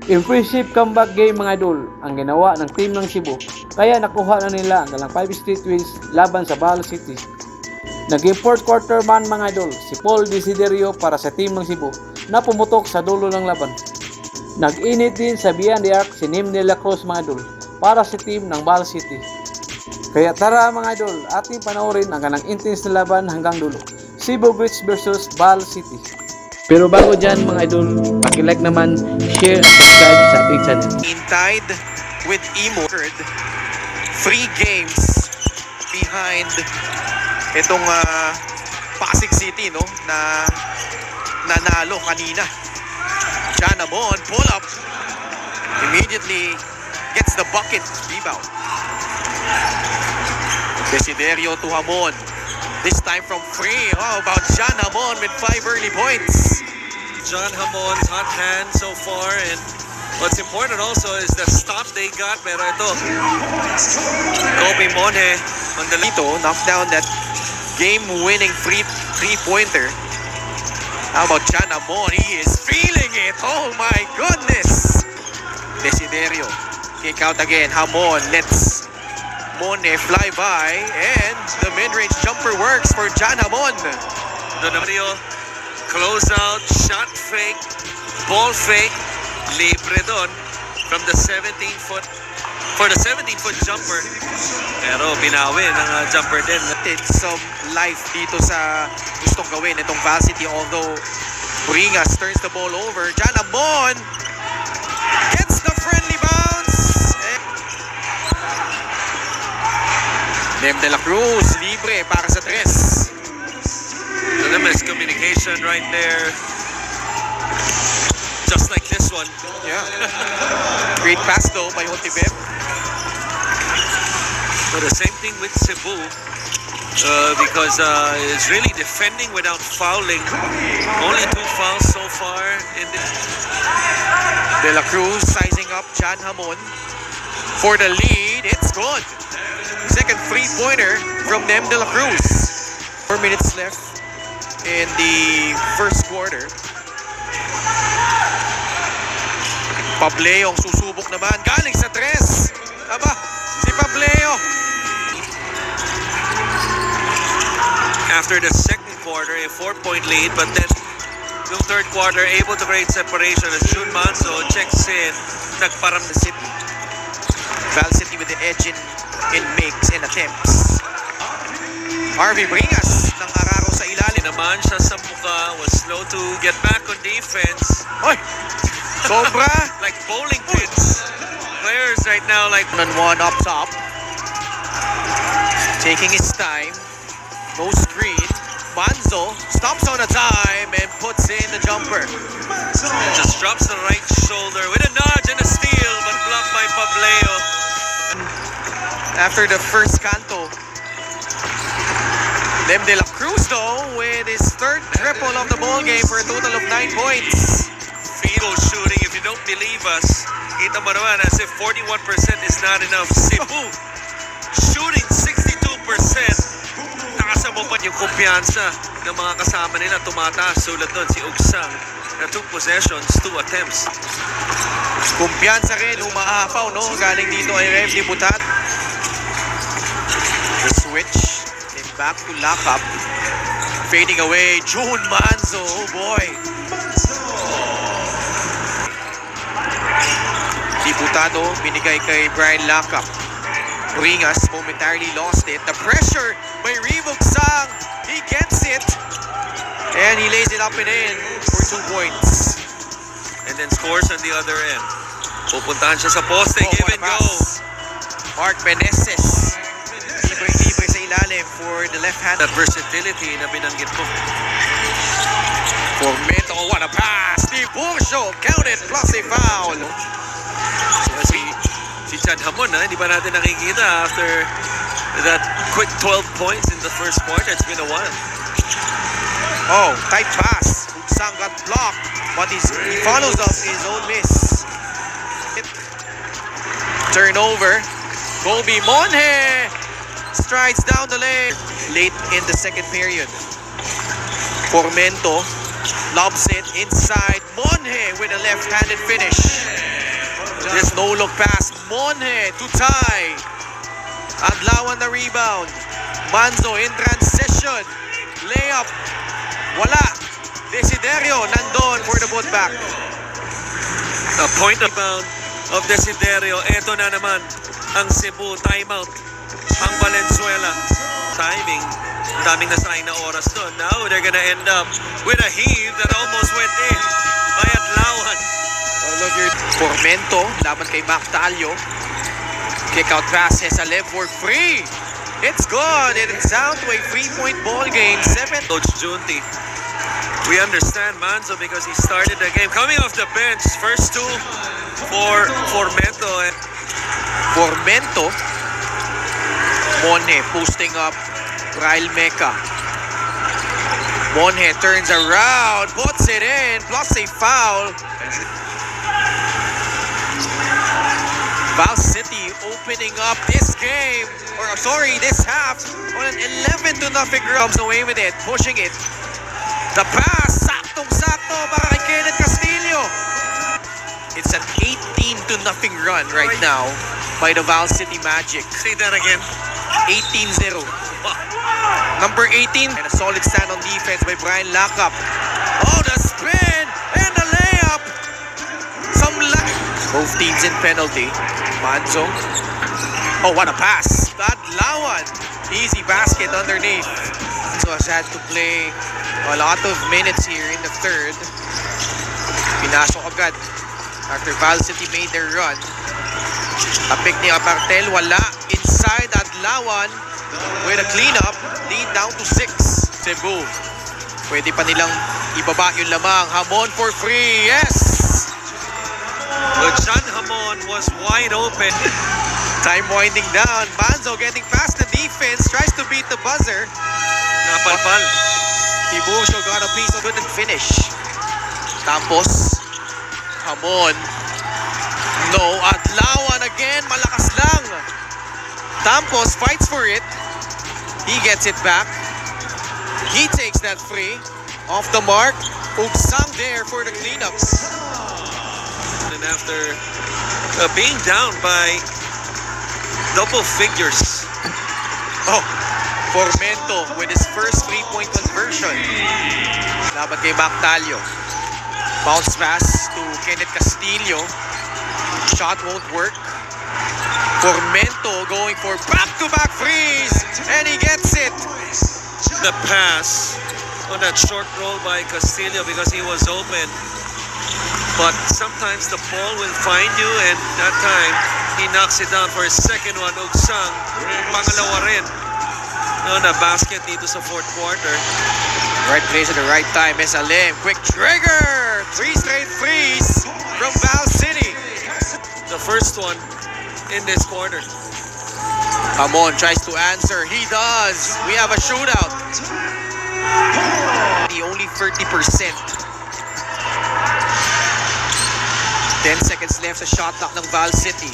Impressive comeback game mga idol ang ginawa ng team ng Cebu, kaya nakuha na nila ang galang 5 straight wins laban sa Baal City. Naging fourth quarter man mga idol si Paul Desiderio para sa team ng Cebu na pumutok sa dulo ng laban. Nag-init din sa Beyond the Arc si Nim de la Cruz mga idol para sa team ng Baal City. Kaya tara mga idol, ating panoorin ang ganang intense na laban hanggang dulo. Cebu Bridge versus Baal City. Pero bago dyan mga idol, paki-like naman, share at subscribe sa ating channel. Tied with Imo, 3 games behind itong Pasig City, no, na nanalo kanina. John Hamon, pull up, immediately gets the bucket, rebound. Desiderio to Hamon. This time from free. How about John Hamon with 5 early points? John Hamon's hot hand so far, and what's important also is the stop they got. Pero ito, Kobe Monhe on the Lito knocked down that game-winning three-pointer. How about John Hamon? He is feeling it. Oh my goodness! Desiderio kick out again. Hamon lets Monhe fly by, and the mid-range jumper works for John Hamon. Donario, close out, shot fake, ball fake, libre doon from the 17-foot for the 17-foot jumper. Pero binawi ng jumper din. Some life dito sa gustong gawin itong Vaal City, although Bringas turns the ball over. John Hamon gets the friendly bounce. Nim de la Cruz, libre para sa tres. The miscommunication right there. Just like this one. Yeah. Great pass though by Hontibeb. But the same thing with Cebu. Because it's really defending without fouling. Only 2 fouls so far in the... De la Cruz sizing up John Hamon for the lead. It's good. Second three-pointer from Nim de la Cruz. 4 minutes left in the first quarter. Pableo ang susubok naman. Galing sa tres. Aba, si Pableo. After the second quarter, a 4-point lead, but then yung third quarter, able to create separation as Jun Manzo checks in. Nagparam the City. Vaal City with the edge in makes and attempts. Harvey Bringas ng araro sa ilalim. Naman siya sa mukha, was slow to get back on defense. Oy! Sobra! Like bowling pins. Players right now like... 1-on-1 up top. Taking his time. No screen. Manzo stops on a dime and puts in the jumper. Just drops the right shoulder with a nudge and a steal, but blocked by Pableo. After the first canto, Nim de la Cruz though with his third triple of the ball game for a total of 9 points. Field goal shooting, if you don't believe us, kita mo naman as if 41% is not enough. Cebu shooting 62%. Nakasa mo pa yung kumpiyansa ng mga kasama nila tumataas. Sulat doon si Ugsang na 2 possessions, 2 attempts. Kumpiyansa rin, umaapaw, no? Galing dito ay Rev Dibutat. The switch, then back to lockup. Fading away, Jun Manzo, oh boy. Diputado, binigay kay Brian Lockup. Bringas momentarily lost it. The pressure by Reebok Sang. He gets it. And he lays it up and in for 2 points. And then scores on the other end. Pupuntahan siya sa poste, give and go. Mark Meneses. Libre sa ilalim for the left hand. That versatility na binanggit mo. Formento, what a pass. Steve Bursho, counted plus a foul. Si John Hamon, hindi ba natin nakikita after that quick 12 points in the first quarter? It's been a while. Oh, tight pass. Sang got blocked, but he follows up his own miss. Turnover. Kobe Monhe strides down the lane. Late in the second period. Formento lobs it inside. Monhe with a left-handed finish. no-look pass. Monje to tie. Adlawan na rebound. Manzo in transition. Layup. Wala. Desiderio nandun for the putback. A point of bound of Desiderio. Ito na naman ang Cebu timeout. Ang Valenzuela. Timing. Daming nasayang na oras doon. Now they're gonna end up with a heave that almost went in by Adlawan. Oh, look here. Formento laban kay Mactalio. Kick out pass. Hesalev for free. It's good. It's down to a 3-point ball game. 7. Coach Junti. We understand Manzo because he started the game. Coming off the bench, first two for Formento. Formento. Monje posting up. Ryle Meca. Monje turns around, puts it in, plus a foul. Val City opening up this game, or sorry, this half on an 11-0 run. Comes away with it, pushing it. The pass, saktong-sakto para kay Kenneth Castillo. It's an 18-0 run right now by the Val City Magic. Say that again. 18-0. Number 18. And a solid stand on defense by Brian Lacap. Oh, the spin and the layup. Some luck. Both teams in penalty. Manzo. Oh, what a pass. Adlawan. Easy basket underneath. So has had to play a lot of minutes here in the third. Pinasok agad after Val City made their run. Tapik ni Apartel, wala. Inside Adlawan with a cleanup. Lead down to 6. Cebu. Pwede pa nilang ibaba yung lamang. Hamon for free. Yes! But John Hamon was wide open. Time winding down. Manzo getting past the defense. Tries to beat the buzzer. Napalpal. Tiburcio got a piece of couldn't finish. Tapos Hamon. No. Adlawan again. Malakas lang. Tampos fights for it. He gets it back. He takes that free. Off the mark. Ugsang there for the cleanups. And after being down by double figures. Oh, Formento with his first 3-point conversion. Laban kay Mactalio. Bounce pass to Kenneth Castillo. Shot won't work. Formento going for back-to-back freeze, and he gets it. The pass on that short roll by Castillo because he was open. But sometimes the ball will find you, and that time he knocks it down for his second one. Ugsang, pangalawa rin. No, na basket dito sa fourth quarter. Right place at the right time. Esalim, quick trigger. 3 straight threes from Val City. The first one in this quarter. Hamon tries to answer. He does. We have a shootout. The only 30%. 10 seconds left sa shot clock ng Val City.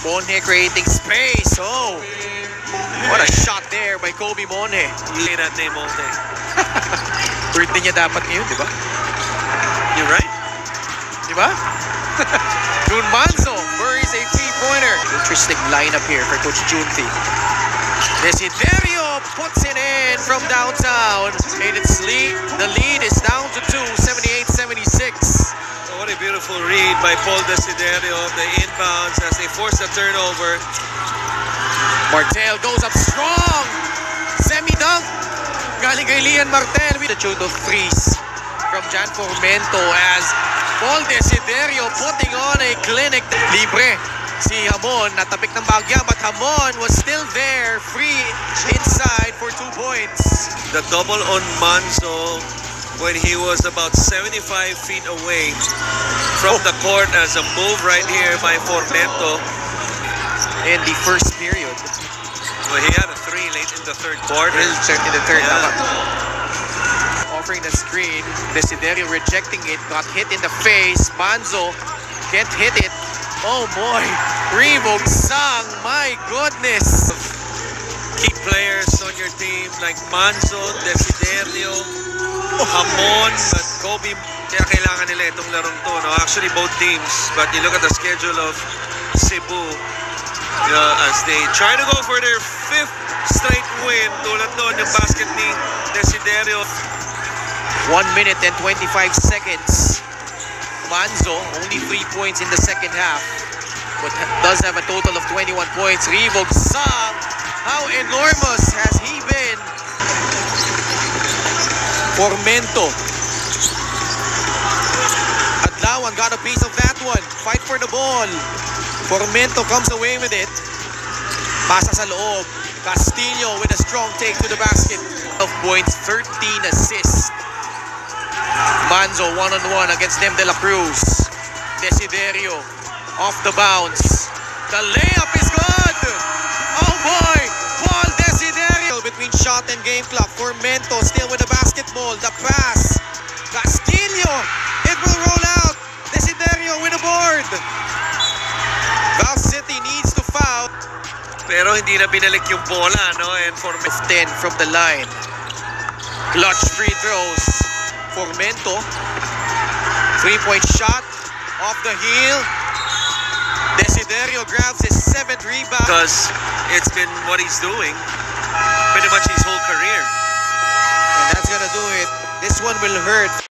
Monje creating space. Oh, what a shot there by Kobe Monje. Say that name all day. Birthday niya dapat ngayon, di ba? You're right. Di ba? Jun Manzo buries a 3-pointer. Interesting lineup here for Coach Junti. Desiderio puts it in from downtown. And it's the lead is down to 2, 78-76. What a beautiful read by Paul Desiderio of the inbounds as they force a turnover. Martel goes up strong. Semi-dunk. Galing kay Lian Martel with a shoot of threes from Jan Formento as Paul Desiderio putting on a clinic. Libre si Hamon. Natapik ng bagya but Hamon was still there. Free inside for 2 points. The double on Manzo when he was about 75 feet away from the court as a move right here by Formento. In the first period. Well, he had a 3 late in the third quarter. In the third. Yeah. Offering the screen. Desiderio rejecting it. Got hit in the face. Manzo can't hit it. Oh boy. Revo Ugsang. My goodness. Key players on your team like Manzo, Desiderio, Hamon, at Kobe. Kaya kailangan nila itong larong to. No? Actually, both teams. But you look at the schedule of Cebu. As they try to go for their 5th straight win. Tulad doon yung basket ni Desiderio. 1 minute and 25 seconds. Manzo, only 3 points in the second half, but does have a total of 21 points. Rivog Sang, how enormous has he been? Formento. Adlawan got a piece of that one. Fight for the ball. Formento comes away with it. Pasa sa loob. Castillo with a strong take to the basket. 12 points, 13 assists. Manzo one-on-one against Dem De La Cruz. Desiderio off the bounce. The layup is good. Oh boy, Paul Desiderio between shot and game clock. Formento still with the basketball. The pass. Castillo. It will roll out. Desiderio with the board. Val City needs to foul. Pero hindi na binalik yung bola, no? And for 10 from the line. Clutch free throws. Formento. 3-point shot. Off the heel. Desiderio grabs his 7th rebound. because it's been what he's doing pretty much his whole career. And that's gonna do it. This one will hurt.